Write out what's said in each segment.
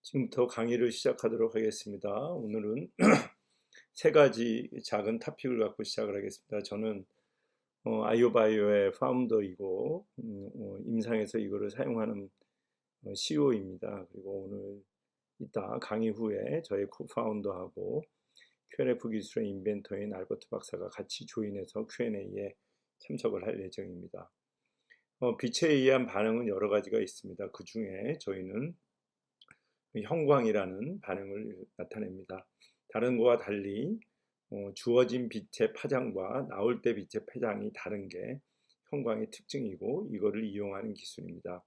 지금부터 강의를 시작하도록 하겠습니다. 오늘은 세 가지 작은 토픽을 갖고 시작을 하겠습니다. 저는 아이오바이오의 파운더이고 임상에서 이거를 사용하는 CEO입니다. 그리고 오늘 이따 강의 후에 저의 코파운더하고 QLF 기술의 인벤터인 알버트 박사가 같이 조인해서 Q&A에 참석을 할 예정입니다. 빛에 의한 반응은 여러 가지가 있습니다. 그 중에 저희는 형광이라는 반응을 나타냅니다. 다른 거와 달리 주어진 빛의 파장과 나올 때 빛의 파장이 다른 게 형광의 특징이고 이거를 이용하는 기술입니다.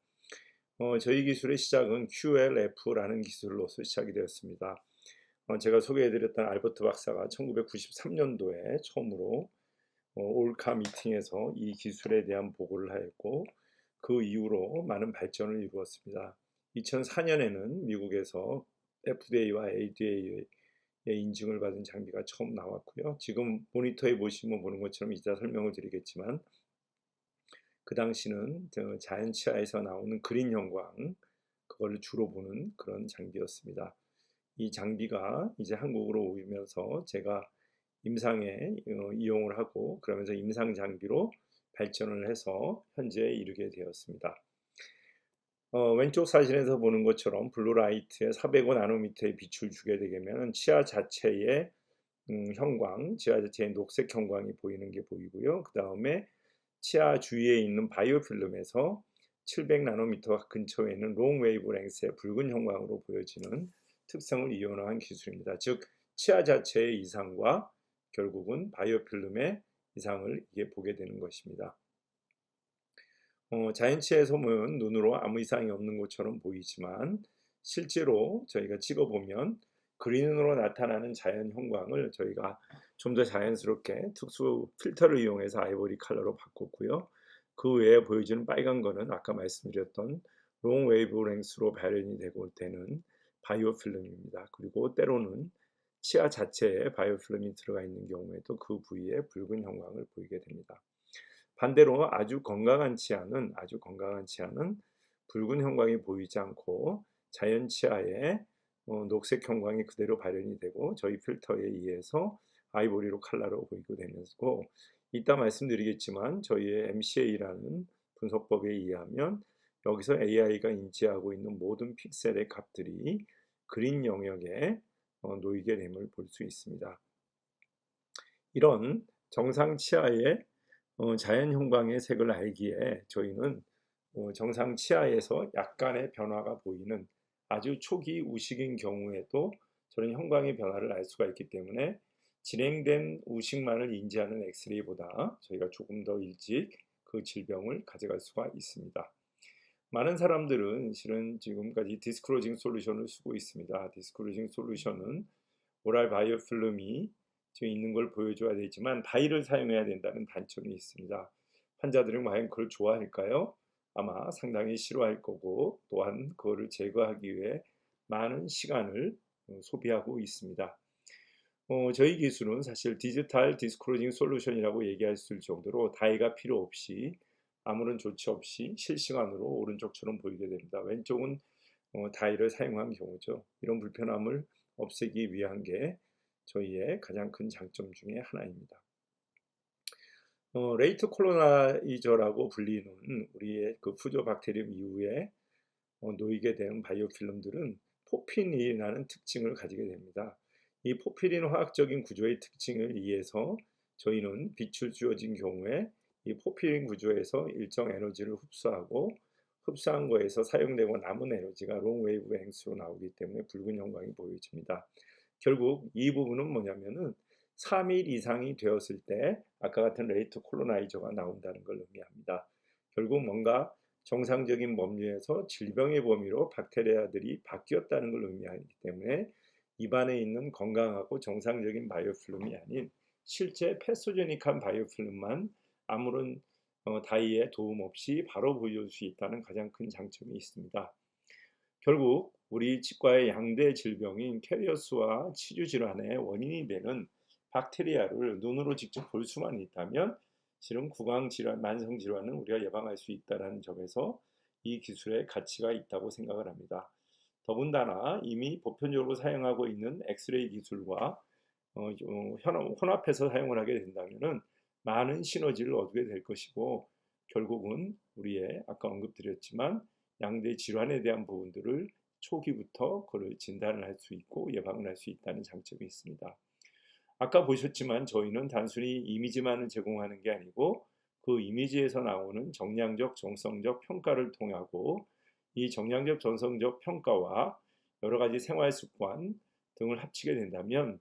저희 기술의 시작은 QLF라는 기술로서 시작이 되었습니다. 제가 소개해드렸던 알버트 박사가 1993년도에 처음으로 올카 미팅에서 이 기술에 대한 보고를 하였고 그 이후로 많은 발전을 이루었습니다. 2004년에는 미국에서 FDA와 ADA의 인증을 받은 장비가 처음 나왔고요. 지금 모니터에 보시면 보는 것처럼 이따 설명을 드리겠지만 그 당시는 자연치아에서 나오는 그린 형광 그걸 주로 보는 그런 장비였습니다. 이 장비가 이제 한국으로 오면서 제가 임상에 이용을 하고 그러면서 임상 장비로 발전을 해서 현재 이르게 되었습니다. 왼쪽 사진에서 보는 것처럼 블루라이트에 405나노미터의 빛을 주게 되면 치아 자체의 형광, 치아 자체의 녹색 형광이 보이는 게 보이고요. 그 다음에 치아 주위에 있는 바이오필름에서 700나노미터 근처에 있는 롱 웨이브랭스의 붉은 형광으로 보여지는 특성을 이용한 기술입니다. 즉 치아 자체의 이상과 결국은 바이오필름의 이상을 이게 보게 되는 것입니다. 자연치에서 보면 눈으로 아무 이상이 없는 것처럼 보이지만 실제로 저희가 찍어보면 그린으로 나타나는 자연 형광을 저희가 좀 더 자연스럽게 특수 필터를 이용해서 아이보리 컬러로 바꿨고요. 그 외에 보여지는 빨간 거는 아까 말씀드렸던 롱 웨이브랭스로 발현이 되는 바이오필름입니다. 그리고 때로는 치아 자체에 바이오필름이 들어가 있는 경우에도 그 부위에 붉은 형광을 보이게 됩니다. 반대로 아주 건강한 치아는 붉은 형광이 보이지 않고 자연 치아에 녹색 형광이 그대로 발현이 되고 저희 필터에 의해서 아이보리로 컬러로 보이게 되면서 이따 말씀드리겠지만 저희의 MCA라는 분석법에 의하면 여기서 AI가 인지하고 있는 모든 픽셀의 값들이 그린 영역에 놓이게 됨을 볼 수 있습니다. 이런 정상 치아의 자연 형광의 색을 알기에 저희는 정상 치아에서 약간의 변화가 보이는 아주 초기 우식인 경우에도 저런 형광의 변화를 알 수가 있기 때문에 진행된 우식만을 인지하는 엑스레이보다 저희가 조금 더 일찍 그 질병을 가져갈 수가 있습니다. 많은 사람들은 실은 지금까지 디스크로징 솔루션을 쓰고 있습니다. 디스크로징 솔루션은 오랄 바이오필름이 지금 있는 걸 보여줘야 되지만 다이를 사용해야 된다는 단점이 있습니다. 환자들은 과연 그걸 좋아할까요? 아마 상당히 싫어할 거고 또한 그거를 제거하기 위해 많은 시간을 소비하고 있습니다. 저희 기술은 사실 디지털 디스크로징 솔루션이라고 얘기할 수 있을 정도로 다이가 필요 없이 아무런 조치 없이 실시간으로 오른쪽처럼 보이게 됩니다. 왼쪽은 다이를 사용한 경우죠. 이런 불편함을 없애기 위한 게 저희의 가장 큰 장점 중에 하나입니다. 레이트 콜로나이저라고 불리는 우리의 그 푸조박테리움 이후에 놓이게 되는 바이오필름들은 포핀이라는 특징을 가지게 됩니다. 이 포필린 화학적인 구조의 특징을 이해해서 저희는 빛을 주어진 경우에 이 포필린 구조에서 일정 에너지를 흡수하고 흡수한 거에서 사용되고 남은 에너지가 롱 웨이브 랭스로 나오기 때문에 붉은 형광이 보여집니다. 결국 이 부분은 뭐냐면은 3일 이상이 되었을 때 아까 같은 레이트 콜로나이저가 나온다는 걸 의미합니다. 결국 뭔가 정상적인 범위에서 질병의 범위로 박테리아들이 바뀌었다는 걸 의미하기 때문에 입안에 있는 건강하고 정상적인 바이오필름이 아닌 실제 패소제닉한 바이오필름만 아무런 다이의 도움 없이 바로 보여줄 수 있다는 가장 큰 장점이 있습니다. 결국 우리 치과의 양대 질병인 캐리어스와 치주 질환의 원인이 되는 박테리아를 눈으로 직접 볼 수만 있다면 실은 구강 질환, 만성 질환은 우리가 예방할 수 있다는 점에서 이 기술의 가치가 있다고 생각을 합니다. 더군다나 이미 보편적으로 사용하고 있는 엑스레이 기술과 혼합해서 사용을 하게 된다면은 많은 시너지를 얻게 될 것이고 결국은 우리의 아까 언급드렸지만 양대 질환에 대한 부분들을 초기부터 그걸 진단을 할 수 있고 예방을 할 수 있다는 장점이 있습니다. 아까 보셨지만 저희는 단순히 이미지만을 제공하는 게 아니고 그 이미지에서 나오는 정량적, 정성적 평가를 통하고 이 정량적, 정성적 평가와 여러 가지 생활 습관 등을 합치게 된다면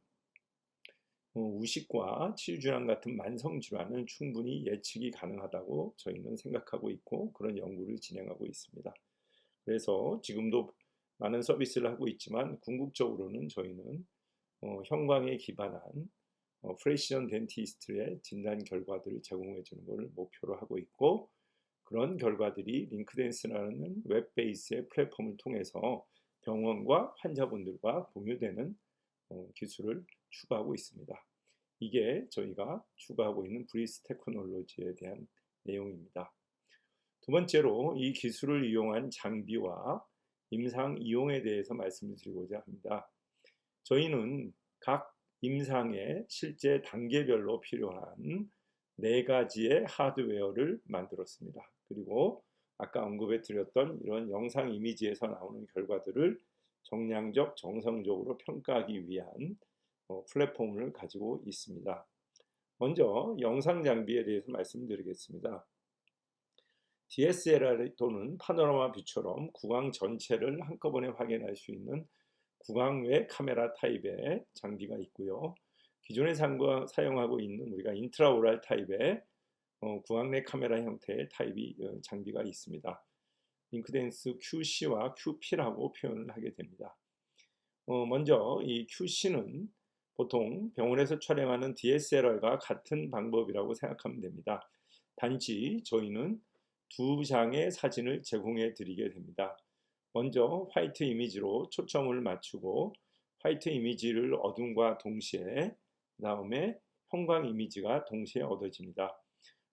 우식과 치주질환 같은 만성 질환은 충분히 예측이 가능하다고 저희는 생각하고 있고 그런 연구를 진행하고 있습니다. 그래서 지금도 많은 서비스를 하고 있지만 궁극적으로는 저희는 형광에 기반한 프레시전 덴티스트의 진단 결과들을 제공해 주는 것을 목표로 하고 있고 그런 결과들이 링크댄스라는 웹 베이스의 플랫폼을 통해서 병원과 환자분들과 공유되는 기술을 추구하고 있습니다. 이게 저희가 추구하고 있는 브리스 테크놀로지에 대한 내용입니다. 두 번째로 이 기술을 이용한 장비와 임상 이용에 대해서 말씀을 드리고자 합니다. 저희는 각 임상에 실제 단계별로 필요한 4가지의 하드웨어를 만들었습니다. 그리고 아까 언급해 드렸던 이런 영상 이미지에서 나오는 결과들을 정량적, 정성적으로 평가하기 위한 플랫폼을 가지고 있습니다. 먼저 영상 장비에 대해서 말씀드리겠습니다. DSLR 또는 파노라마 뷰처럼 구강 전체를 한꺼번에 확인할 수 있는 구강외 카메라 타입의 장비가 있고요. 기존에 사용하고 있는 우리가 인트라오랄 타입의 구강내 카메라 형태의 장비가 있습니다. 링크댄스 QC와 QP라고 표현을 하게 됩니다. 먼저 이 QC는 보통 병원에서 촬영하는 DSLR과 같은 방법이라고 생각하면 됩니다. 단지 저희는 2장의 사진을 제공해 드리게 됩니다. 먼저 화이트 이미지로 초점을 맞추고 화이트 이미지를 어둠과 동시에 그다음에 형광 이미지가 동시에 얻어집니다.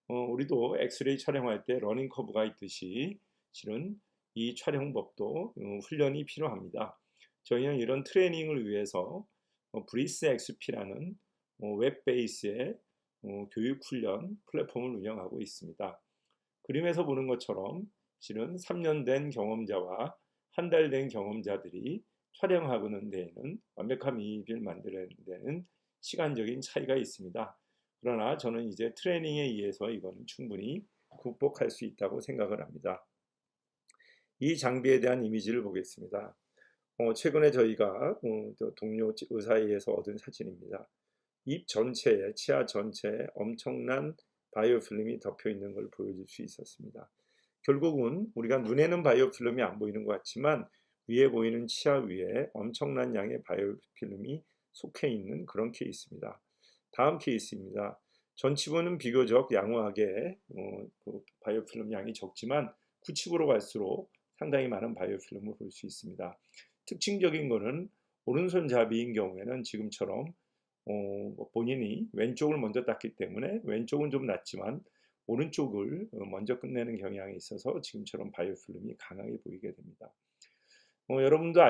우리도 엑스레이 촬영할 때 러닝 커브가 있듯이 실은 이 촬영법도 훈련이 필요합니다. 저희는 이런 트레이닝을 위해서 브리스 XP라는 웹 베이스의 교육 훈련 플랫폼을 운영하고 있습니다. 그림에서 보는 것처럼 실은 3년 된 경험자와 한 달 된 경험자들이 촬영하는 데에는 완벽한 이미지를 만드는 데는 시간적인 차이가 있습니다. 그러나 저는 이제 트레이닝에 의해서 이거는 충분히 극복할 수 있다고 생각을 합니다. 이 장비에 대한 이미지를 보겠습니다. 최근에 저희가 동료 의사에 의해서 얻은 사진입니다. 입 전체에, 치아 전체에 엄청난 바이오 필름이 덮여 있는 걸 보여줄 수 있었습니다. 결국은 우리가 눈에는 바이오 필름이 안 보이는 것 같지만 위에 보이는 치아 위에 엄청난 양의 바이오 필름이 속해 있는 그런 케이스입니다. 다음 케이스입니다. 전치부는 비교적 양호하게 그 바이오 필름 양이 적지만 후칩으로 갈수록 상당히 많은 바이오 필름을 볼 수 있습니다. 특징적인 것은 오른손잡이인 경우에는 지금처럼 본인이 왼쪽을 먼저 땄기 때문에 왼쪽은 좀 낫지만 오른쪽을 먼저 끝내는 경향이 있어서 지금처럼 바이오 필름이 강하게 보이게 됩니다. 여러분도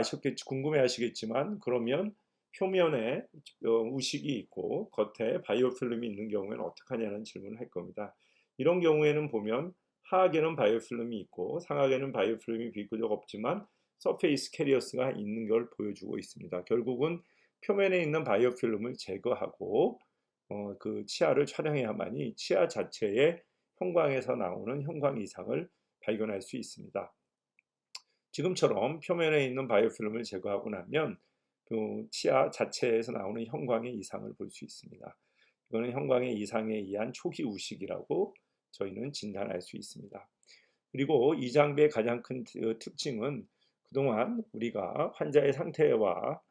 궁금해 하시겠지만 그러면 표면에 우식이 있고 겉에 바이오 필름이 있는 경우에는 어떻게 하냐는 질문을 할 겁니다. 이런 경우에는 보면 하악에는 바이오 필름이 있고 상악에는 바이오 필름이 비교적 없지만 서페이스 캐리어스가 있는 걸 보여주고 있습니다. 결국은 표면에 있는 바이오 필름을 제거하고 그 치아를 촬영해야만이 치아 자체의 형광에서 나오는 형광 이상을 발견할 수 있습니다. 지금처럼 표면에 있는 바이오 필름을 제거하고 나면 그 치아 자체에서 나오는 형광의 이상을 볼 수 있습니다. 이거는 형광의 이상에 의한 초기 우식이라고 저희는 진단할 수 있습니다. 그리고 이 장비의 가장 큰 특징은 그동안 우리가 환자의 상태와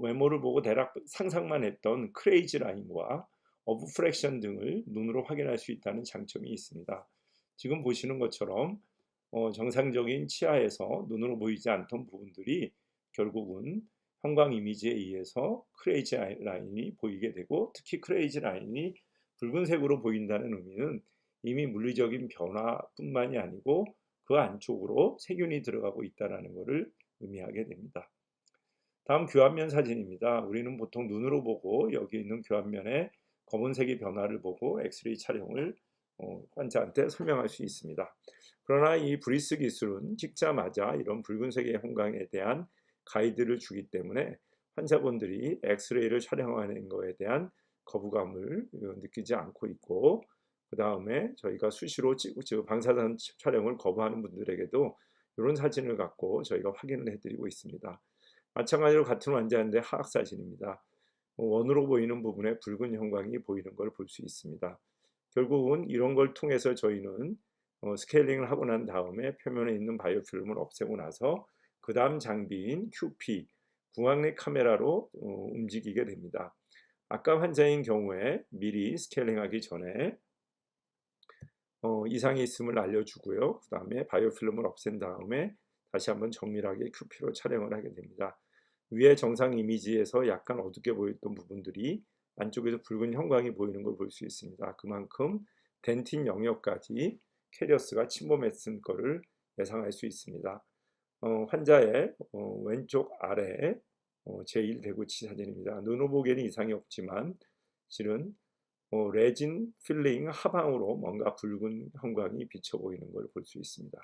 외모를 보고 대략 상상만 했던 크레이지 라인과 어브프랙션 등을 눈으로 확인할 수 있다는 장점이 있습니다. 지금 보시는 것처럼 정상적인 치아에서 눈으로 보이지 않던 부분들이 결국은 형광 이미지에 의해서 크레이지 라인이 보이게 되고 특히 크레이지 라인이 붉은색으로 보인다는 의미는 이미 물리적인 변화뿐만이 아니고 그 안쪽으로 세균이 들어가고 있다는 것을 다음 교환면 사진입니다. 우리는 보통 눈으로 보고 여기 있는 교환면의 검은색의 변화를 보고 엑스레이 촬영을 환자한테 설명할 수 있습니다. 그러나 이 브리스 기술은 찍자마자 이런 붉은색의 형광에 대한 가이드를 주기 때문에 환자분들이 엑스레이를 촬영하는 것에 대한 거부감을 느끼지 않고 있고, 그 다음에 저희가 수시로 즉 방사선 촬영을 거부하는 분들에게도 이런 사진을 갖고 저희가 확인을 해드리고 있습니다. 마찬가지로 같은 환자인데 하악 사진입니다. 원으로 보이는 부분에 붉은 형광이 보이는 걸 볼 수 있습니다. 결국은 이런 걸 통해서 저희는 스케일링을 하고 난 다음에 표면에 있는 바이오필름을 없애고 나서 그 다음 장비인 QP, 궁합리 카메라로 움직이게 됩니다. 아까 환자인 경우에 미리 스케일링하기 전에 이상이 있음을 알려주고요. 그 다음에 바이오필름을 없앤 다음에 다시 한번 정밀하게 QP로 촬영을 하게 됩니다. 위에 정상 이미지에서 약간 어둡게 보였던 부분들이 안쪽에서 붉은 형광이 보이는 걸 볼 수 있습니다. 그만큼 덴틴 영역까지 캐리어스가 침범했을 것을 예상할 수 있습니다. 환자의 왼쪽 아래 제1대구치 사진입니다. 눈으로 보기에는 이상이 없지만 실은 레진 필링 하방으로 뭔가 붉은 형광이 비쳐 보이는 걸 볼 수 있습니다.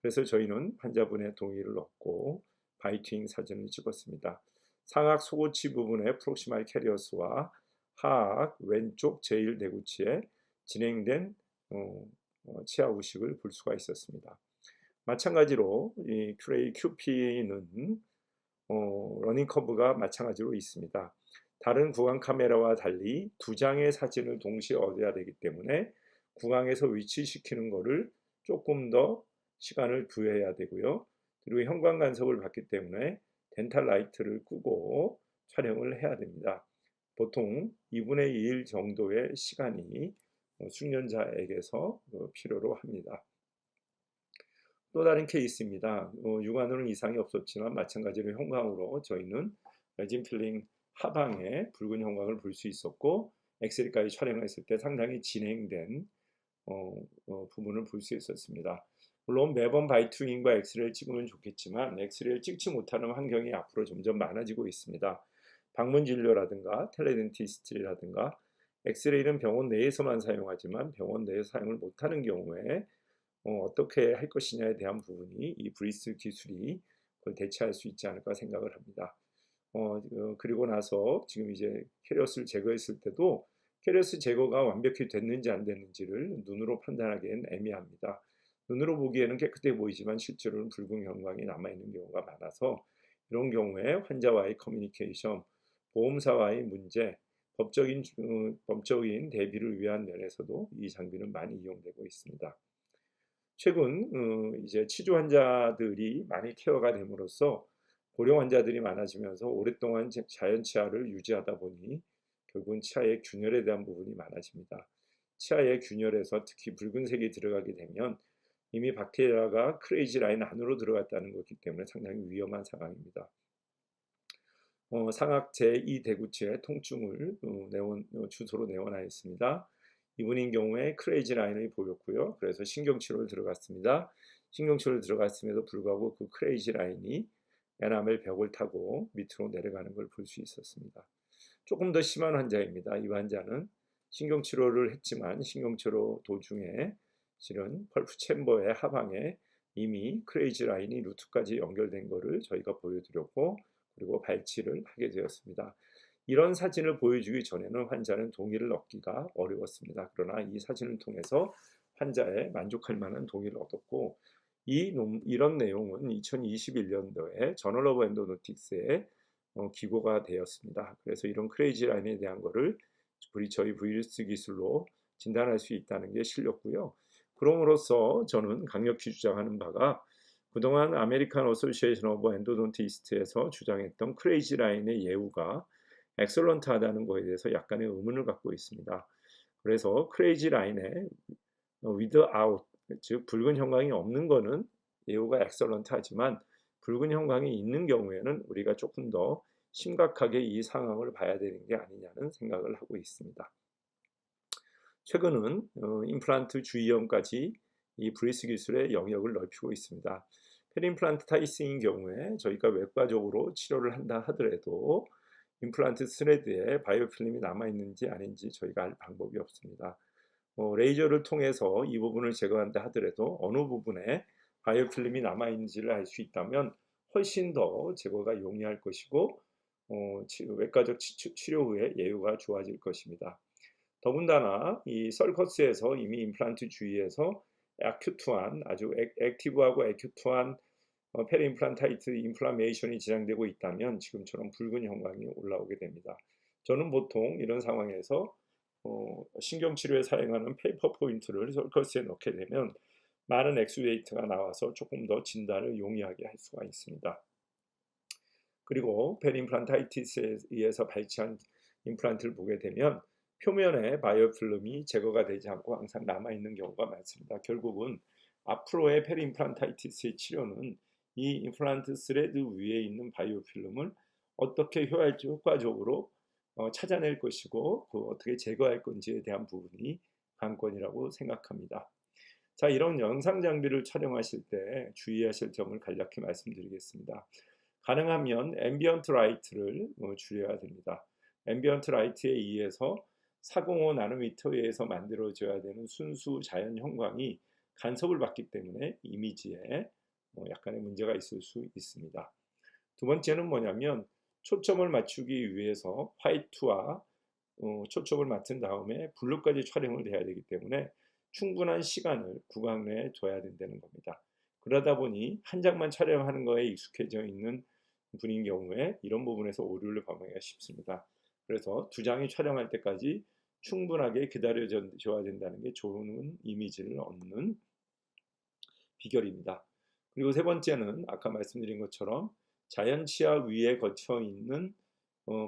그래서 저희는 환자분의 동의를 얻고 바이팅 사진을 찍었습니다. 상악 속옷치 부분의 프록시말 캐리어스와 하악 왼쪽 제1대구치에 진행된 치아 우식을 볼 수가 있었습니다. 마찬가지로 이 큐레이 QP는 러닝 커브가 마찬가지로 있습니다. 다른 구강 카메라와 달리 두 장의 사진을 동시에 얻어야 되기 때문에 구강에서 위치시키는 것을 조금 더 시간을 부여해야 되고요. 그리고 형광 간섭을 받기 때문에 덴탈 라이트를 끄고 촬영을 해야 됩니다. 보통 2분의 1 정도의 시간이 숙련자에게서 필요로 합니다. 또 다른 케이스입니다. 육안으로는 이상이 없었지만 마찬가지로 형광으로 저희는 레진 필링 하방에 붉은 형광을 볼 수 있었고, 엑스레이까지 촬영했을 때 상당히 진행된 부분을 볼 수 있었습니다. 물론 매번 바이투잉과 엑스레이를 찍으면 좋겠지만 엑스레이를 찍지 못하는 환경이 앞으로 점점 많아지고 있습니다. 방문 진료라든가 텔레덴티스트라든가 엑스레이는 병원 내에서만 사용하지만 병원 내에서 사용을 못하는 경우에 어떻게 할 것이냐에 대한 부분이 이 브리스 기술이 그걸 대체할 수 있지 않을까 생각을 합니다. 그리고 나서 지금 이제 캐리어스를 제거했을 때도 캐리어스 제거가 완벽히 됐는지 안 됐는지를 눈으로 판단하기엔 애매합니다. 눈으로 보기에는 깨끗해 보이지만 실제로는 붉은 형광이 남아있는 경우가 많아서 이런 경우에 환자와의 커뮤니케이션, 보험사와의 문제, 법적인 대비를 위한 면에서도 이 장비는 많이 이용되고 있습니다. 최근 이제 치주 환자들이 많이 케어가 됨으로써 고령 환자들이 많아지면서 오랫동안 자연 치아를 유지하다 보니 결국은 치아의 균열에 대한 부분이 많아집니다. 치아의 균열에서 특히 붉은색이 들어가게 되면 이미 박테리아가 크레이지 라인 안으로 들어갔다는 것이기 때문에 상당히 위험한 상황입니다. 상악 제2대구치에 통증을 주소로 내원하였습니다. 이분인 경우에 크레이지 라인이 보였고요. 그래서 신경치료를 들어갔습니다. 신경치료를 들어갔음에도 불구하고 그 크레이지 라인이 에나멜 벽을 타고 밑으로 내려가는 걸 볼 수 있었습니다. 조금 더 심한 환자입니다. 이 환자는 신경치료를 했지만 신경치료 도중에 실은 펄프 챔버의 하방에 이미 크레이지 라인이 루트까지 연결된 것을 저희가 보여드렸고, 그리고 발치를 하게 되었습니다. 이런 사진을 보여주기 전에는 환자는 동의를 얻기가 어려웠습니다. 그러나 이 사진을 통해서 환자의 만족할 만한 동의를 얻었고, 이런 내용은 2021년도에 저널 오브 엔도노틱스에 기고가 되었습니다. 그래서 이런 크레이지 라인에 대한 거를 저희 브리스 기술로 진단할 수 있다는 게 실렸고요. 그럼으로써 저는 강력히 주장하는 바가 그동안 아메리칸 어소시에이션 오브 엔도돈티스트에서 주장했던 크레이지 라인의 예우가 엑설런트하다는 것에 대해서 약간의 의문을 갖고 있습니다. 그래서 크레이지 라인에 without, 즉 붉은 형광이 없는 것은 예우가 엑설런트하지만 붉은 형광이 있는 경우에는 우리가 조금 더 심각하게 이 상황을 봐야 되는 게 아니냐는 생각을 하고 있습니다. 최근은 임플란트 주의염까지 이 브리스 기술의 영역을 넓히고 있습니다. 페리임플란타이스인 경우에 저희가 외과적으로 치료를 한다 하더라도 임플란트 스레드에 바이오필름이 남아있는지 아닌지 저희가 알 방법이 없습니다. 레이저를 통해서 이 부분을 제거한다 하더라도 어느 부분에 바이오필름이 남아있는지를 알 수 있다면 훨씬 더 제거가 용이할 것이고 외과적 치료 후에 예후가 좋아질 것입니다. 더군다나 이 서커스에서 이미 임플란트 주위에서 아큐트한 아주 액티브하고 애큐트한 페리임플란타이트 인플라메이션이 진행되고 있다면 지금처럼 붉은 형광이 올라오게 됩니다. 저는 보통 이런 상황에서 신경치료에 사용하는 페이퍼 포인트를 서커스에 넣게 되면 많은 엑스레이트가 나와서 조금 더 진단을 용이하게 할 수가 있습니다. 그리고 페리임플란타이티스에 의해서 발치한 임플란트를 보게 되면 표면에 바이오필름이 제거가 되지 않고 항상 남아있는 경우가 많습니다. 결국은 앞으로의 페리임플란타이티스의 치료는 이 임플란트 스레드 위에 있는 바이오필름을 어떻게 효과적으로 찾아낼 것이고 어떻게 제거할 건지에 대한 부분이 관건이라고 생각합니다. 자, 이런 영상 장비를 촬영하실 때 주의하실 점을 간략히 말씀드리겠습니다. 가능하면 앰비언트 라이트를 줄여야 됩니다. 앰비언트 라이트에 의해서 405 나노미터에서 만들어져야 되는 순수 자연 형광이 간섭을 받기 때문에 이미지에 약간의 문제가 있을 수 있습니다. 두 번째는 뭐냐면 초점을 맞추기 위해서 화이트와 초점을 맞춘 다음에 블루까지 촬영을 해야 되기 때문에 충분한 시간을 구강 내에 둬야 된다는 겁니다. 그러다 보니 한 장만 촬영하는 거에 익숙해져 있는 분인 경우에 이런 부분에서 오류를 범하기가 쉽습니다. 그래서 두 장이 촬영할 때까지 충분하게 기다려줘야 된다는 게 좋은 이미지를 얻는 비결입니다. 그리고 세 번째는 아까 말씀드린 것처럼 자연치아 위에 거쳐 있는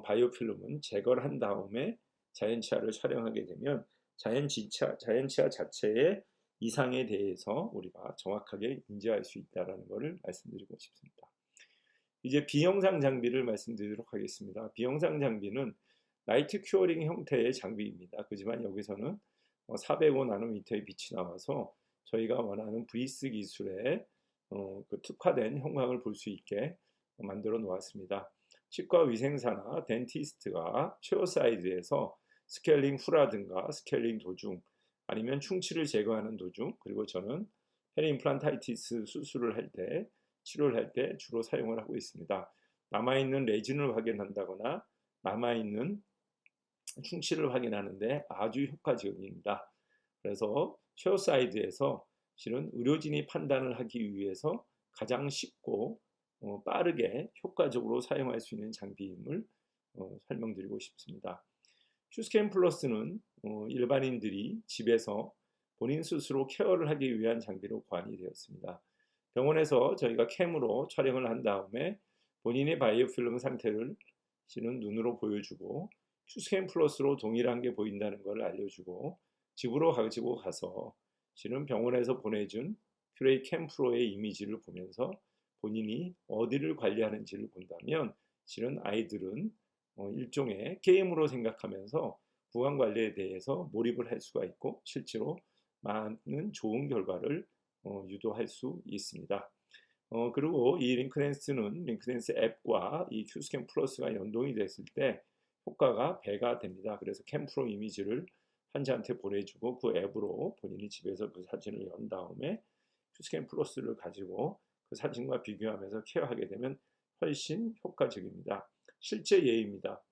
바이오필름은 제거를 한 다음에 자연치아를 촬영하게 되면 자연치아 자체의 이상에 대해서 우리가 정확하게 인지할 수 있다는 것을 말씀드리고 싶습니다. 이제 비영상 장비를 말씀드리도록 하겠습니다. 비영상 장비는 라이트 큐어링 형태의 장비입니다. 그지만 여기서는 405 나노미터의 빛이 나와서 저희가 원하는 브리스 기술의 그 특화된 형광을 볼 수 있게 만들어 놓았습니다. 치과 위생사나 덴티스트가 최어 사이즈에서 스케일링 후라든가 스케일링 도중 아니면 충치를 제거하는 도중 그리고 저는 페리임플란타이티스 수술을 할 때 치료를 할 때 주로 사용을 하고 있습니다. 남아있는 레진을 확인한다거나 남아있는 충치를 확인하는데 아주 효과적입니다. 그래서 최어 사이드에서 실은 의료진이 판단을 하기 위해서 가장 쉽고 빠르게 효과적으로 사용할 수 있는 장비임을 설명드리고 싶습니다. 큐스캠 플러스는 일반인들이 집에서 본인 스스로 케어를 하기 위한 장비로 고안이 되었습니다. 병원에서 저희가 캠으로 촬영을 한 다음에 본인의 바이오필름 상태를 실은 눈으로 보여주고 큐스캠 플러스로 동일한 게 보인다는 걸 알려주고 집으로 가지고 가서 실은 병원에서 보내준 큐레이 캠 프로의 이미지를 보면서 본인이 어디를 관리하는지를 본다면 실은 아이들은 일종의 게임으로 생각하면서 구강 관리에 대해서 몰입을 할 수가 있고 실제로 많은 좋은 결과를 유도할 수 있습니다. 그리고 이 링크댄스 앱과 이 큐스캠 플러스가 연동이 됐을 때 효과가 배가 됩니다. 그래서 캠프로 이미지를 환자한테 보내주고 그 앱으로 본인이 집에서 그 사진을 연 다음에 큐스캠 플러스를 가지고 그 사진과 비교하면서 케어하게 되면 훨씬 효과적입니다. 실제 예입니다.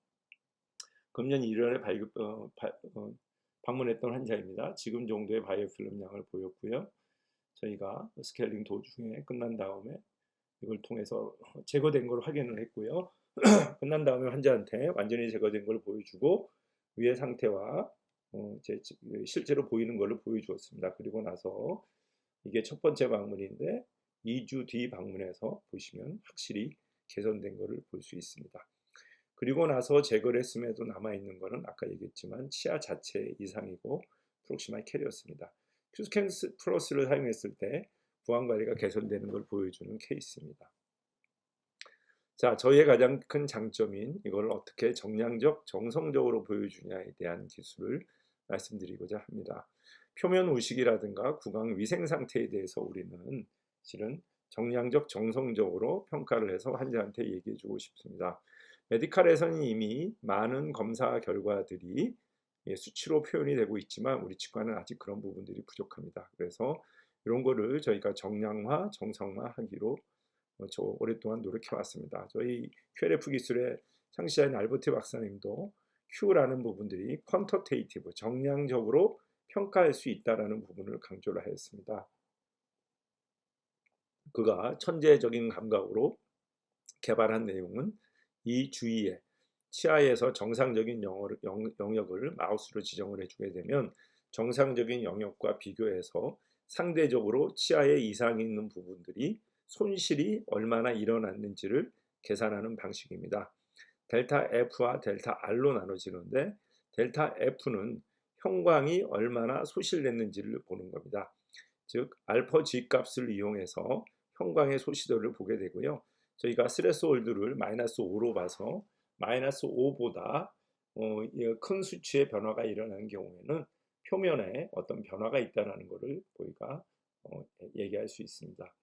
금년 1월에 방문했던 환자입니다. 지금 정도의 바이오필름 양을 보였고요. 저희가 스케일링 도중에 끝난 다음에 이걸 통해서 제거된 걸 확인을 했고요. 끝난 다음에 환자한테 완전히 제거된 걸 보여주고 위의 상태와 실제로 보이는 것을 보여주었습니다. 그리고 나서 이게 첫 번째 방문인데 2주 뒤 방문해서 보시면 확실히 개선된 것을 볼 수 있습니다. 그리고 나서 제거를 했음에도 남아있는 것은 아까 얘기했지만 치아 자체의 이상이고 프록시말 캐리어스입니다. 큐스캠 플러스를 사용했을 때 구강관리가 개선되는 걸 보여주는 케이스입니다. 자, 저희의 가장 큰 장점인 이걸 어떻게 정성적으로 보여주냐에 대한 기술을 말씀드리고자 합니다. 표면 우식이라든가 구강 위생 상태에 대해서 우리는 실은 정량적 정성적으로 평가를 해서 환자한테 얘기해 주고 싶습니다. 메디칼에서는 이미 많은 검사 결과들이 수치로 표현이 되고 있지만 우리 치과는 아직 그런 부분들이 부족합니다. 그래서 이런 거를 저희가 정량화, 정성화하기로 저 오랫동안 노력해 왔습니다. 저희 QLF 기술의 창시자인 알버트 박사님도 Q라는 부분들이 퀀터테이티브, 정량적으로 평가할 수 있다라는 부분을 강조를 하였습니다. 그가 천재적인 감각으로 개발한 내용은 이 주위에 치아에서 정상적인 영역을 마우스로 지정을 해주게 되면 정상적인 영역과 비교해서 상대적으로 치아에 이상이 있는 부분들이 손실이 얼마나 일어났는지를 계산하는 방식입니다. 델타 F와 델타 R로 나눠지는데 델타 F는 형광이 얼마나 소실됐는지를 보는 겁니다. 즉 알파 G 값을 이용해서 형광의 소시도를 보게 되고요. 저희가 스레스홀드를 -5로 봐서 -5보다 큰 수치의 변화가 일어나는 경우에는 표면에 어떤 변화가 있다는 것을 저희가 얘기할 수 있습니다.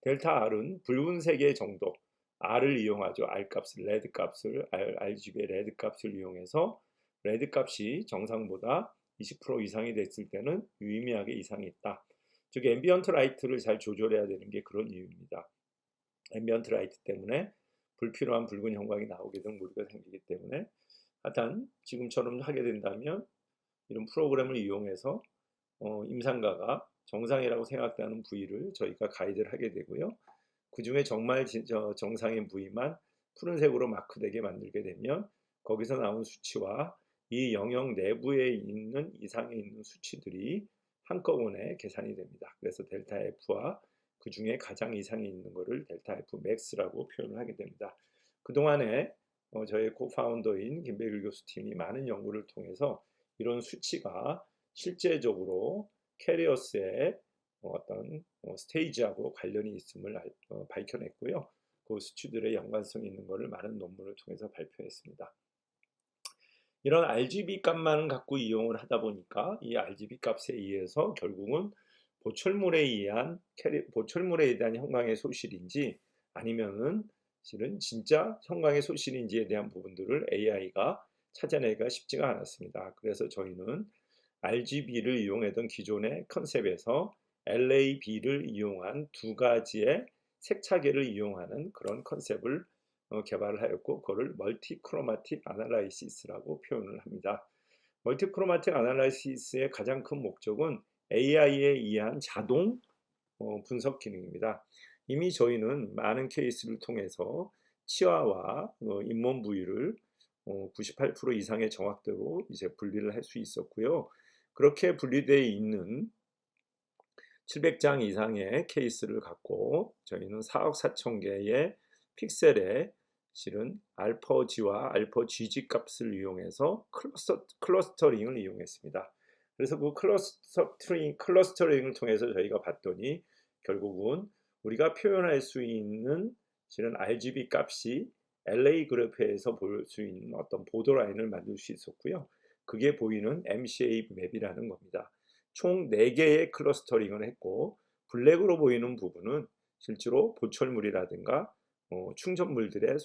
델타 R은 붉은색의 정도, R을 이용하죠. R 값을, 레드 값을, RGB의 레드 값을 이용해서 레드 값이 정상보다 20% 이상이 됐을 때는 유의미하게 이상이 있다. 즉 앰비언트 라이트를 잘 조절해야 되는 게 그런 이유입니다. 앰비언트 라이트 때문에 불필요한 붉은 형광이 나오게 되는 무리가 생기기 때문에 하여튼 지금처럼 하게 된다면 이런 프로그램을 이용해서 임상가가 정상이라고 생각되는 부위를 저희가 가이드를 하게 되고요. 그 중에 정말 정상인 부위만 푸른색으로 마크되게 만들게 되면 거기서 나온 수치와 이 영역 내부에 있는 이상에 있는 수치들이 한꺼번에 계산이 됩니다. 그래서 델타 F와 그 중에 가장 이상이 있는 것을 델타 F 맥스라고 표현을 하게 됩니다. 그동안에 저희 코파운더인 김백일 교수 팀이 많은 연구를 통해서 이런 수치가 실제적으로 캐리어스의 어떤 스테이지하고 관련이 있음을 밝혀냈고요. 그 수치들의 연관성이 있는 것을 많은 논문을 통해서 발표했습니다. 이런 RGB 값만 갖고 이용을 하다 보니까 이 RGB 값에 의해서 결국은 보철물에 대한 형광의 소실인지 아니면은 실은 진짜 형광의 소실인지에 대한 부분들을 AI가 찾아내기가 쉽지가 않았습니다. 그래서 저희는 RGB를 이용하던 기존의 컨셉에서 LAB를 이용한 두 가지의 색차계를 이용하는 그런 컨셉을 개발을 하였고 그거를 멀티크로마틱 아날라이시스라고 표현을 합니다. 멀티크로마틱 아날라이시스의 가장 큰 목적은 AI에 의한 자동 분석 기능입니다. 이미 저희는 많은 케이스를 통해서 치아와 잇몸 부위를 98% 이상의 정확도로 이제 분리를 할 수 있었고요. 그렇게 분리되어 있는 700장 이상의 케이스를 갖고 저희는 4억 4천 개의 픽셀에 실은 알파 G와 알파 GG 값을 이용해서 클러스터링을 이용했습니다. 그래서 그 클러스터링을 통해서 저희가 봤더니 결국은 우리가 표현할 수 있는 실은 RGB 값이 LA 그래프에서 볼 수 있는 어떤 보더라인을 만들 수 있었고요. 그게 보이는 MCA 맵이라는 겁니다. 총 4개의 클러스터링을 했고 블랙으로 보이는 부분은 실제로 보철물이라든가 충전물들에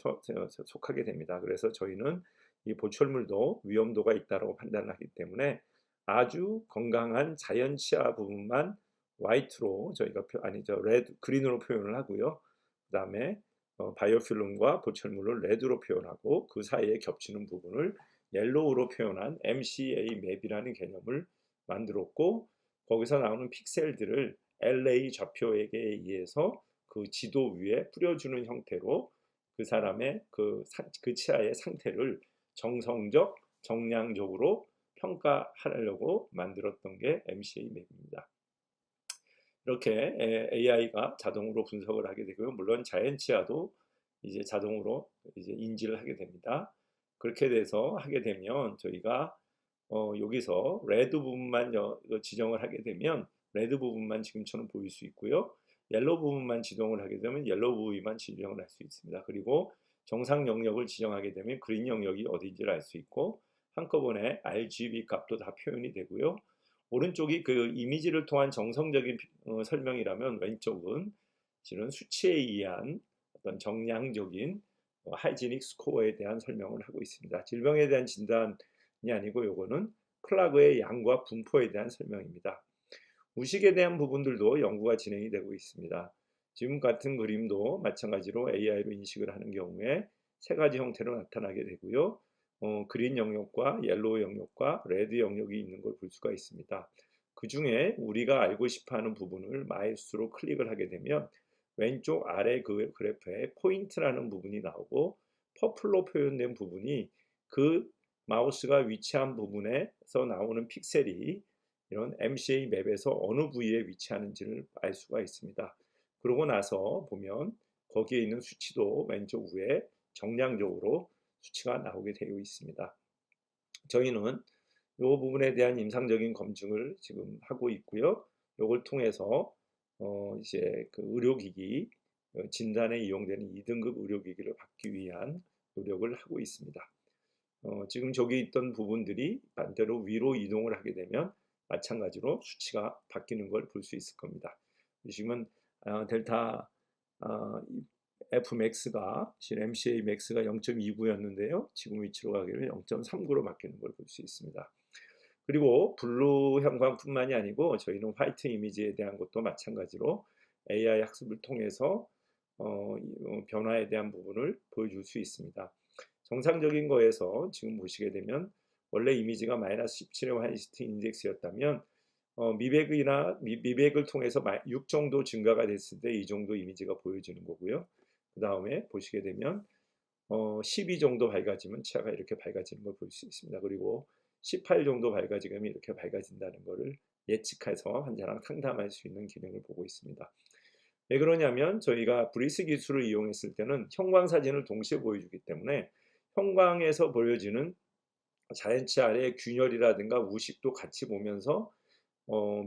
속하게 됩니다. 그래서 저희는 이 보철물도 위험도가 있다고 판단하기 때문에 아주 건강한 자연 치아 부분만 화이트로 저희가 그린으로 표현을 하고요. 그 다음에 바이오필름과 보철물을 레드로 표현하고 그 사이에 겹치는 부분을 옐로우로 표현한 MCA 맵이라는 개념을 만들었고 거기서 나오는 픽셀들을 LA 좌표에게 의해서 그 지도 위에 뿌려주는 형태로 그 사람의 그 치아의 상태를 정성적, 정량적으로 평가하려고 만들었던 게 MCA 맵입니다. 이렇게 AI가 자동으로 분석을 하게 되고요. 물론 자연 치아도 이제 자동으로 이제 인지를 하게 됩니다. 그렇게 돼서 하게 되면 저희가 여기서 레드 부분만 지정을 하게 되면 레드 부분만 지금처럼 보일 수 있고요. 옐로우 부분만 지정을 하게 되면 옐로우 부위만 지정을 할 수 있습니다. 그리고 정상 영역을 지정하게 되면 그린 영역이 어딘지를 알 수 있고 한꺼번에 RGB 값도 다 표현이 되고요. 오른쪽이 그 이미지를 통한 정성적인 설명이라면 왼쪽은 실은 수치에 의한 어떤 정량적인 하이지닉 스코어에 대한 설명을 하고 있습니다. 질병에 대한 진단이 아니고 요거는 플라그의 양과 분포에 대한 설명입니다. 우식에 대한 부분들도 연구가 진행이 되고 있습니다. 지금 같은 그림도 마찬가지로 AI로 인식을 하는 경우에 세 가지 형태로 나타나게 되고요. 그린 영역과 옐로우 영역과 레드 영역이 있는 걸 볼 수가 있습니다. 그 중에 우리가 알고 싶어하는 부분을 마우스로 클릭을 하게 되면 왼쪽 아래 그 그래프에 포인트라는 부분이 나오고 퍼플로 표현된 부분이 그 마우스가 위치한 부분에서 나오는 픽셀이 이런 MCA 맵에서 어느 부위에 위치하는지를 알 수가 있습니다. 그러고 나서 보면 거기에 있는 수치도 왼쪽 위에 정량적으로 수치가 나오게 되어 있습니다. 저희는 이 부분에 대한 임상적인 검증을 지금 하고 있고요. 이걸 통해서 이제 그 의료기기 진단에 이용되는 2등급 의료기기를 받기 위한 노력을 하고 있습니다. 지금 저기 있던 부분들이 반대로 위로 이동을 하게 되면 마찬가지로 수치가 바뀌는 걸 볼 수 있을 겁니다. 보시면 델타 Fmax가 MCA max가 0.29였는데요. 지금 위치로 가게 되면 0.39로 바뀌는 걸 볼 수 있습니다. 그리고 블루 형광뿐만이 아니고 저희는 화이트 이미지에 대한 것도 마찬가지로 AI 학습을 통해서 변화에 대한 부분을 보여줄 수 있습니다. 정상적인 거에서 지금 보시게 되면 원래 이미지가 마이너스 17의 화이트 인덱스였다면 미백을 통해서 6 정도 증가가 됐을 때 이 정도 이미지가 보여지는 거고요. 그 다음에 보시게 되면 12 정도 밝아지면 치아가 이렇게 밝아지는 걸 볼 수 있습니다. 그리고 18 정도 밝아지면 이렇게 밝아진다는 것을 예측해서 환자랑 상담할 수 있는 기능을 보고 있습니다. 왜 그러냐면 저희가 브리스 기술을 이용했을 때는 형광사진을 동시에 보여주기 때문에 형광에서 보여지는 자연치아의 균열이라든가 우식도 같이 보면서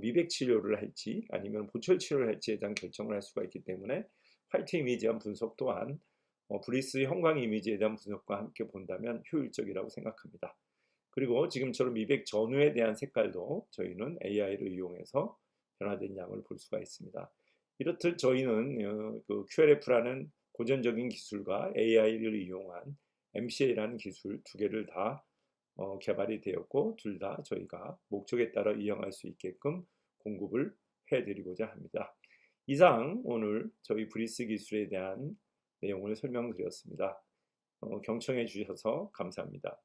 미백 치료를 할지 아니면 보철 치료를 할지에 대한 결정을 할 수가 있기 때문에 화이트 이미지에 대한 분석 또한 브리스 형광 이미지에 대한 분석과 함께 본다면 효율적이라고 생각합니다. 그리고 지금처럼 미백 전후에 대한 색깔도 저희는 AI를 이용해서 변화된 양을 볼 수가 있습니다. 이렇듯 저희는 그 QLF라는 고전적인 기술과 AI를 이용한 MCA라는 기술 두 개를 다 개발이 되었고 둘 다 저희가 목적에 따라 이용할 수 있게끔 공급을 해드리고자 합니다. 이상 오늘 저희 브리스 기술에 대한 내용을 설명드렸습니다. 경청해 주셔서 감사합니다.